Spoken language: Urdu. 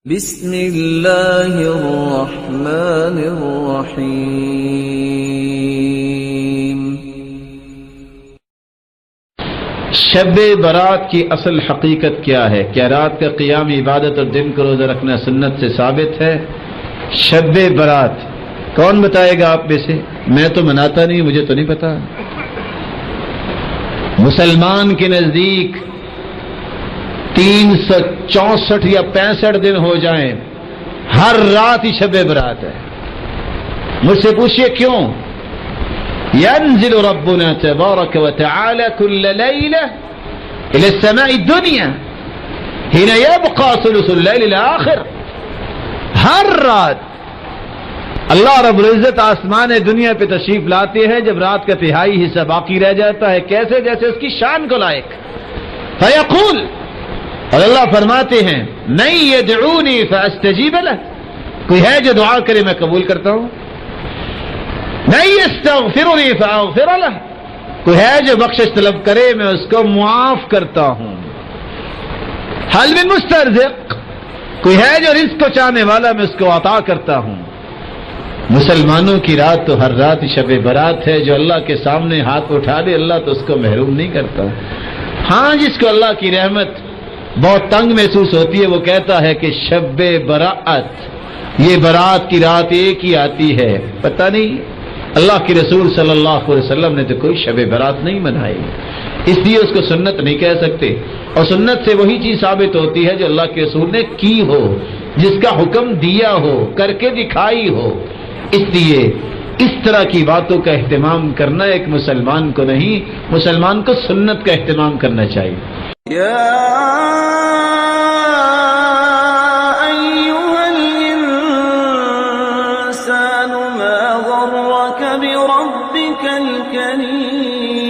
بسم اللہ الرحمن الرحیم۔ شب برات کی اصل حقیقت کیا ہے؟ کیا رات کا قیام عبادت اور دن کا روزہ رکھنا سنت سے ثابت ہے؟ شب برات کون بتائے گا آپ میں سے؟ میں تو مناتا نہیں، مجھے تو نہیں پتا۔ مسلمان کے نزدیک 364 یا 65 دن ہو جائیں، ہر رات ہی شب برات ہے۔ مجھ سے پوچھئے کیوں؟ ينزل ربنا تبارك وتعالى كل ليلة إلى السماء الدنيا حين يبقى ثلث الليل الآخر۔ ہر رات اللہ رب العزت آسمان دنیا پہ تشریف لاتے ہیں جب رات کا تہائی حصہ باقی رہ جاتا ہے، کیسے؟ جیسے اس کی شان کو لائق۔ فیقول، اور اللہ فرماتے ہیں من یدعونی فاستجیب لہ، کوئی ہے جو دعا کرے میں قبول کرتا ہوں۔ من یستغفرنی فاغفر لہ، کوئی ہے جو بخشش طلب کرے میں اس کو معاف کرتا ہوں۔ حل من مسترزق، کوئی ہے جو رزق کو چاہنے والا میں اس کو عطا کرتا ہوں۔ مسلمانوں کی رات تو ہر رات شب برات ہے۔ جو اللہ کے سامنے ہاتھ اٹھا دے اللہ تو اس کو محروم نہیں کرتا۔ ہاں، جس کو اللہ کی رحمت بہت تنگ محسوس ہوتی ہے وہ کہتا ہے کہ شب برات، یہ برات کی رات ایک ہی آتی ہے۔ پتہ نہیں، اللہ کے رسول صلی اللہ علیہ وسلم نے تو کوئی شب برات نہیں منائی، اس لیے اس کو سنت نہیں کہہ سکتے۔ اور سنت سے وہی چیز ثابت ہوتی ہے جو اللہ کے رسول نے کی ہو، جس کا حکم دیا ہو، کر کے دکھائی ہو۔ اس لیے اس طرح کی باتوں کا اہتمام کرنا ایک مسلمان کو نہیں، مسلمان کو سنت کا اہتمام کرنا چاہیے۔ یا ایھا الانسان ما غرک بربک الکریم۔